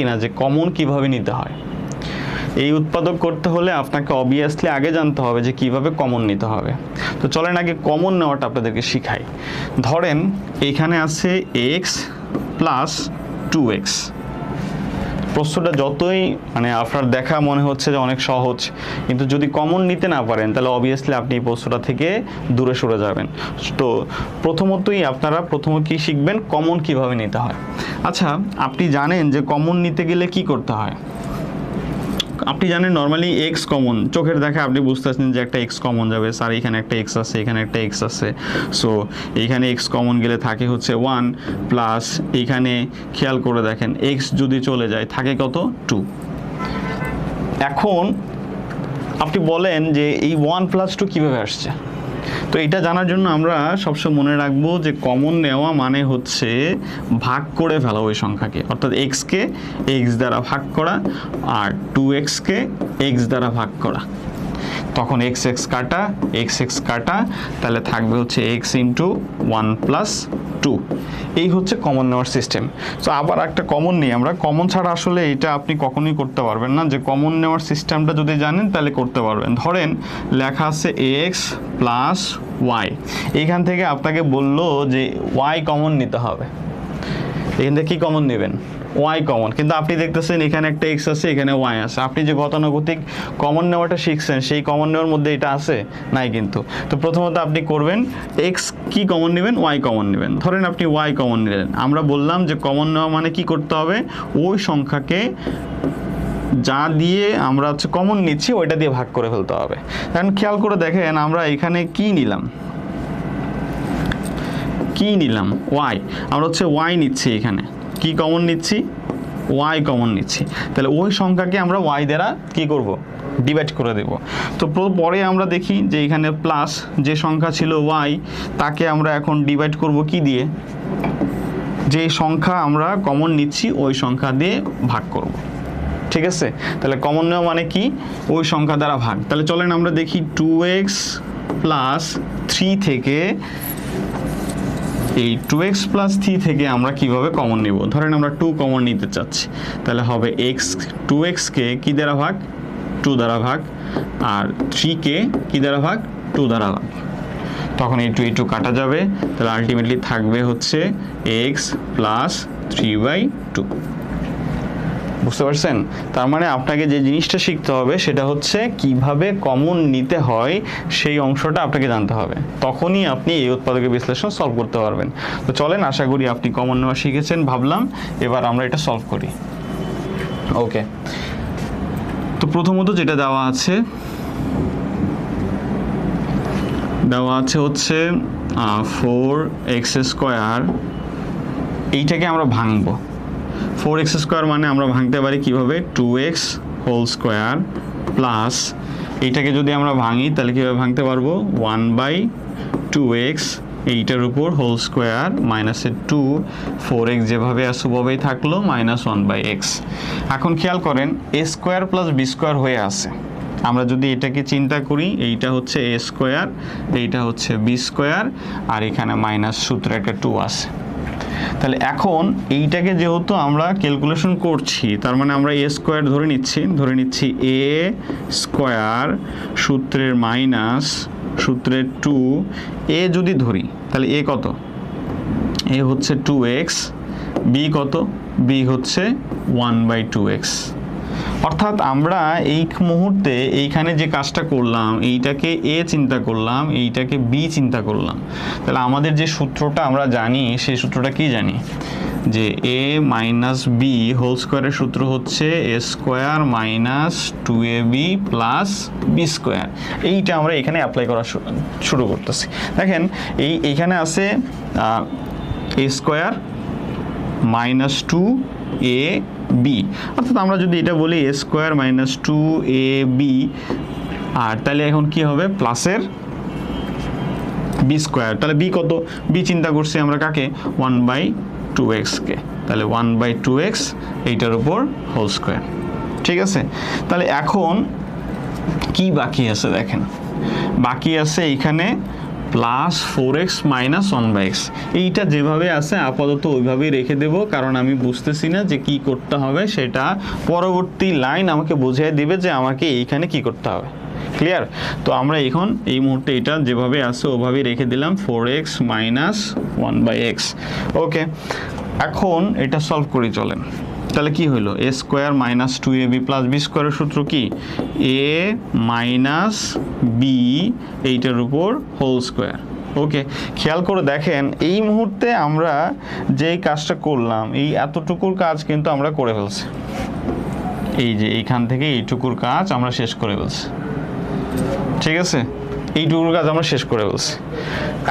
কিনা যে কমন কিভাবে নিতে হয়। এই উৎপাদক করতে হলে আপনাকে অবভিয়াসলি আগে জানতে হবে যে কিভাবে কমন নিতে হবে। তো চলেন আগে কমন নেওয়াটা আপনাদেরকে শিখাই। ধরেন এইখানে আছে এক্স প্লাস 2x। প্রশ্নটা যতই মানে আপনার দেখা মনে হচ্ছে যে অনেক সহজ, কিন্তু যদি কমন নিতে না পারেন তাহলে অবভিয়াসলি আপনি এই প্রশ্নটা থেকে দূরে সরে যাবেন। তো প্রথমতই আপনারা প্রথমে কি শিখবেন, কমন কিভাবে নিতে হয়। আচ্ছা, আপনি জানেন যে কমন নিতে গেলে কি করতে হয়। আপনি জানেন নর্মালি এক্স কমন, চোখের দেখা আপনি বুঝতেছেন যে একটা এক্স কমন যাবে, স্যার এখানে একটা এক্স আছে, এখানে একটা এক্স আছে, সো এইখানে এক্স কমন গেলে থাকে হচ্ছে 1 প্লাস এইখানে খেয়াল করে দেখেন এক্স যদি চলে যায় থাকে কত 2। এখন আপনি বলেন যে এই 1 প্লাস 2 কীভাবে আসছে। তো এটা জানার জন্য আমরা সবসময় মনে রাখবো যে কমন নেওয়া মানে হচ্ছে ভাগ করে ফেলা ওই সংখ্যাকে, অর্থাৎ এক্সকে এক্স দ্বারা ভাগ করা আর 2xকে এক্স দ্বারা ভাগ করা। তখন এক্স এক্স কাটা, এক্স এক্স কাটা, তাহলে থাকবে হচ্ছে এক্স ইন্টু 1 প্লাস 2। এই হচ্ছে কমন নেওয়ার সিস্টেম। সো আবার একটা কমন নিই আমরা। কমন ছাড়া আসলে এটা আপনি কখনোই করতে পারবেন না। যে কমন নেওয়ার সিস্টেমটা যদি জানেন তাহলে করতে পারবেন। ধরেন লেখা আছে এক্স প্লাস ওয়াই, এইখান থেকে আপনাকে বললো যে ওয়াই কমন নিতে হবে। এখান থেকে কী কমন নেবেন, ওয়াই কমন, কিন্তু আপনি দেখতেছেন এখানে একটা এক্স আছে, এখানে ওয়াই আছে। আপনি যে গতানুগতিক কমন নেওয়াটা শিখছেন সেই কমন নেওয়ার মধ্যে এটা আছে নাই কিন্তু। তো প্রথমত আপনি করবেন এক্স কি কমন নেবেন, ওয়াই কমন নেবেন। ধরেন আপনি ওয়াই কমন নিলেন, আমরা বললাম যে কমন নেওয়া মানে কি করতে হবে, ওই সংখ্যাকে যা দিয়ে আমরা হচ্ছে কমন নিচ্ছি ওইটা দিয়ে ভাগ করে ফেলতে হবে। কারণ খেয়াল করে দেখেন আমরা এখানে কি নিলাম, ওয়াই, আমরা হচ্ছে ওয়াই নিচ্ছি, এখানে কি কমন নিচ্ছি, ওয়াই কমন নিচ্ছি। তাহলে ওই সংখ্যাকে আমরা ওয়াই দ্বারা কি করব, ডিভাইড করে দেব। তো পরে আমরা দেখি যে এখানে প্লাস যে সংখ্যা ছিল ওয়াই, তাকে আমরা এখন ডিভাইড করব কি দিয়ে, যে সংখ্যা আমরা কমন নিচ্ছি ওই সংখ্যা দিয়ে ভাগ করব। ঠিক আছে, তাহলে কমন নেওয়া মানে কি, ওই সংখ্যা দ্বারা ভাগ। তাহলে চলেন আমরা দেখি 2x প্লাস 3 থেকে, এই 2x প্লাস 3 থেকে আমরা কিভাবে কমন নিব। ধরেন আমরা 2 কমন নিতে চাচ্ছি, তাহলে হবে x, 2xকে কি দ্বারা ভাগ, 2 দ্বারা ভাগ, আর 3কে কি দ্বারা ভাগ, 2 দ্বারা ভাগ। তখন এই 2 কাটা যাবে, তাহলে আলটিমেটলি থাকবে হচ্ছে x প্লাস 3/2। বুঝতে পারছেন? তার মানে আপনাকে যে জিনিসটা শিখতে হবে সেটা হচ্ছে কিভাবে কমন নিতে হয়, সেই অংশটা আপনাকে জানতে হবে। তখনই আপনি এই উৎপাদকের বিশ্লেষণ সলভ করতে পারবেন। তো চলেন, আশা করি আপনি কমন নেওয়া শিখেছেন, ভাবলাম এবার আমরা এটা সলভ করি। ওকে, তো প্রথমত যেটা দেওয়া আছে হচ্ছে 4x²। এইটাকে আমরা ভাঙবো। 4x² মানে আমরা ভাঙতে পারি কিভাবে, 2x² প্লাস এইটাকে যদি আমরা ভাঙি তাহলে কীভাবে ভাঙতে পারবো, 1/2x এইটার উপর হোল স্কোয়ার মাইনাসের 2, 4x যেভাবে আছে ওভাবেই থাকলো, -1/x। এখন খেয়াল করেন a² প্লাস b² হয়ে আছে। আমরা যদি এটাকে চিন্তা করি, এইটা হচ্ছে a², এইটা হচ্ছে b², আর এখানে মাইনাস সূত্রে একটা 2 আছে। তাহলে এখন এইটাকে যেহেতু আমরা ক্যালকুলেশন করছি, তার মানে আমরা a² ধরে নিচ্ছি a² সূত্রের মাইনাস সূত্রের 2, a যদি ধরি তাহলে a কত, a হচ্ছে 2x, b কত, b হচ্ছে 1/2x। অর্থাৎ আমরা এই মুহূর্তে এইখানে যে কাজটা করলাম, এইটাকে a চিন্তা করলাম, এইটাকে b চিন্তা করলাম। তাহলে আমাদের যে সূত্রটা আমরা জানি, সেই সূত্রটা কি জানি, যে a মাইনাস b হোল স্কোয়ারের সূত্র হচ্ছে a² minus 2ab plus b²। এইটা আমরা এখানে অ্যাপ্লাই করা শুরু করতেছি। দেখেন এইখানে আছে a² মাইনাস 2ab, অর্থাৎ আমরা যদি এটা বলি a² মাইনাস 2ab, আর তাহলে এখন কি হবে, প্লাসের b²। তাহলে b কত, b চিন্তা করছি আমরা কাকে, 1/2x কে, তাহলে 1/2x এইটার উপর হোল স্কোয়ার। ঠিক আছে, তাহলে এখন কি বাকি আছে দেখেন, বাকি আছে এইখানে প্লাস 4x মাইনাস 1/x। এইটা যেভাবে আছে আপাতত ওইভাবেই রেখে দেব, কারণ আমি বুঝতেছি না যে কি করতে হবে, সেটা পরবর্তী লাইন আমাকে বুঝিয়ে দিবে যে আমাকে এইখানে কি করতে হবে। ক্লিয়ার? তো আমরা এখন এই মুহূর্তে এটা যেভাবে আছে ওভাবেই রেখে দিলাম 4x মাইনাস 1/x। ওকে, এখন এটা সলভ করি চলেন। তাহলে কি হলো, a square minus 2ab plus b স্কোয়ারের সূত্র কি, a মাইনাস b এইটার উপর হোল স্কোয়ার। ওকে, খেয়াল করে দেখেন এই মুহূর্তে আমরা যেই কাজটা করলাম, এই এতটুকুর কাজ কিন্তু আমরা করে ফেলছি। এই যে এইখান থেকে এইটুকুর কাজ আমরা শেষ করে ফেলছি, ঠিক আছে, এইটুকুর কাজ আমরা শেষ করে ফেলছি।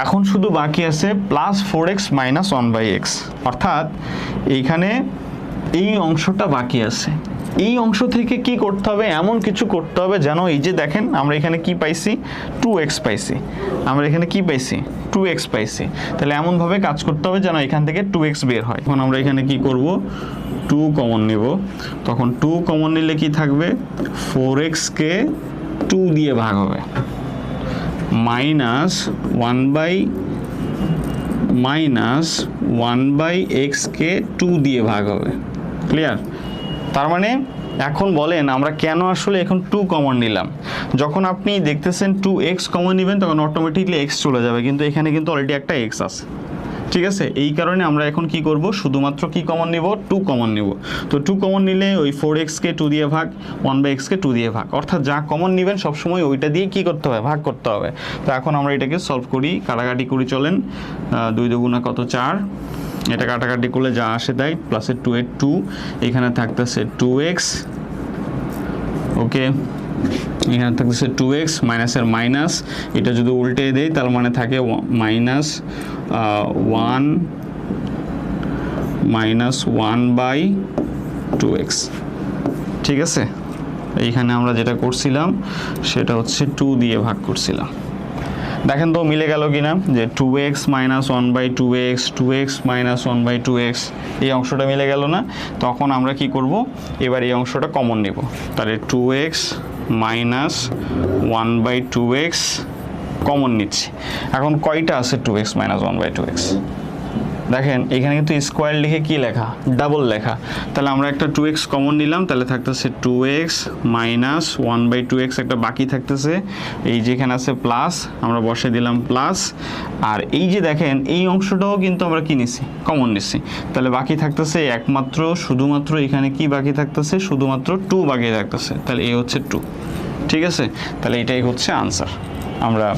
এখন শুধু বাকি আছে প্লাস 4x মাইনাস 1/x, অর্থাৎ এইখানে এই অংশটা বাকি আছে। এই অংশ থেকে কি করতে হবে, এমন কিছু করতে হবে যেন এই যে দেখেন আমরা এখানে কি পাইছি, 2x পাইছি, আমরা এখানে কি পাইছি, 2x পাইছি। তাহলে এমনভাবে কাজ করতে হবে যেন এখান থেকে 2x বের হয়। এখন আমরা এখানে কি করব, 2 কমন নেব। তখন 2 কমন নিলে কি থাকবে, 4x কে 2 দিয়ে ভাগ হবে, মাইনাস 1/x কে 2 দিয়ে ভাগ হবে। ক্লিয়ার? তার মানে এখন বলেন আমরা কেন আসলে এখন 2 কমন নিলাম। যখন আপনি দেখতেছেন 2x কমন নেবেন তখন অটোমেটিকলি x চলে যাবে, কিন্তু এখানে কিন্তু অলরেডি একটা x আছে, ঠিক আছে। এই কারণে আমরা এখন কি করব, শুধুমাত্র কি কমন নিব, 2 কমন নিব। তো 2 কমন নিলে ওই 4x কে 2 দিয়ে ভাগ, 1/x কে 2 দিয়ে ভাগ, অর্থাৎ যা কমন নেবেন সবসময় ওইটা দিয়ে কি করতে হবে, ভাগ করতে হবে। তো এখন আমরা এটাকে সলভ করি, কাটাকাটি করি চলেন। 2 দুগুণা কত, 4, এটা কাটাকাটি করলে যা আসে তাই, প্লাসের 2 এর 2, এখানে থাকতেছে 2x। ওকে, এখানে থাকতেছে 2x, মাইনাসের মাইনাস, এটা যদি উল্টে দেই তার মানে থাকে মাইনাস 1/2x, ঠিক আছে। এইখানে আমরা যেটা করছিলাম সেটা হচ্ছে 2 দিয়ে ভাগ করছিলাম। দেখেন তো মিলে গেল কিনা, যে 2x minus 1/2x, 2x minus 1/2x, এই অংশটা মিলে গেল না। তখন আমরা কি করব, এবার এই অংশটা কমন নেব। তাহলে 2x মাইনাস 1/2x কমন নিচ্ছি। এখন কয়টা আছে 2x মাইনাস 1/2x, দেখেন এখানে কিন্তু স্কোয়ার লিখে কি লেখা, ডাবল লেখা। তাহলে আমরা একটা 2x কমন নিলাম, তাহলে থাকতেছে 2x মাইনাস 1/2x, একটা বাকি থাকতেছে, এই যেখানে আছে প্লাস, আমরা বসে দিলাম প্লাস। আর এই যে দেখেন এই অংশটাও কিন্তু আমরা কি নিছি, কমন নিছি। তাহলে বাকি থাকতেছে একমাত্র শুধুমাত্র এখানে কি বাকি থাকতেছে, শুধুমাত্র 2 বাকি থাকতেছে। তাহলে এই হচ্ছে 2, ঠিক আছে। তাহলে এটাই হচ্ছে আনসার। আমরা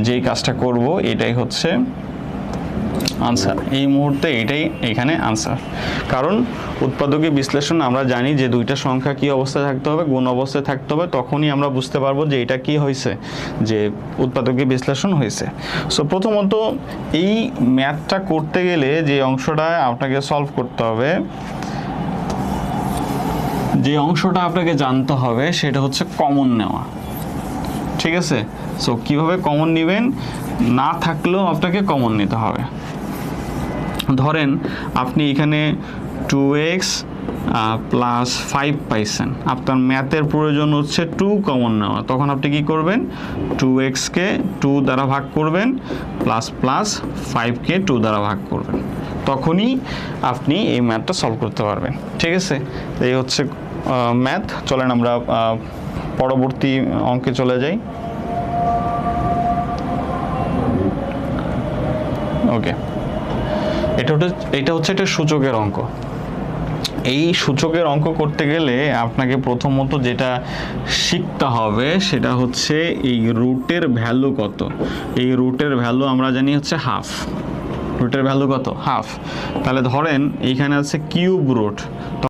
যেই কাজটা করব এটাই হচ্ছে আনসার, এই মুহূর্তে এটাই এখানে আনসার। কারণ উৎপাদকীয় বিশ্লেষণ আমরা জানি যে দুইটা সংখ্যা কি অবস্থায় থাকতে হবে, গুণ অবস্থায় থাকতে হবে, তখনই আমরা বুঝতে পারবো যে এটা কি হয়েছে, যে উৎপাদকীয় বিশ্লেষণ হয়েছে। সো প্রথমত এই ম্যাথটা করতে গেলে যে অংশটা আপনাকে সলভ করতে হবে, যে অংশটা আপনাকে জানতে হবে সেটা হচ্ছে কমন নেওয়া, ঠিক আছে। সো কিভাবে কমন নেবেন, না থাকলেও আপনাকে কমন নিতে হবে। ধরেন আপনি এখানে 2x প্লাস 5 পাইছেন, আপনার ম্যাথের প্রয়োজন হচ্ছে 2 কমন নেওয়া। তখন আপনি কি করবেন, 2x কে 2 দ্বারা ভাগ করবেন, প্লাস প্লাস 5 কে 2 দ্বারা ভাগ করবেন, তখনই আপনি এই ম্যাথটা সলভ করতে পারবেন, ঠিক আছে। এই হচ্ছে ম্যাথ। চলেন আমরা পরবর্তী অঙ্কে চলে যাই। ওকে, এটা হচ্ছে একটা সূচকের অঙ্ক। এই সূচকের অঙ্ক করতে গেলে আপনাকে প্রথমত যেটা শিখতে হবে সেটা হচ্ছে এই রুটের ভ্যালু কত। এই রুটের ভ্যালু আমরা জানি হচ্ছে হাফ। রুটের ভ্যালু কত, হাফ। তাহলে ধরেন এইখানে আছে কিউব রুট,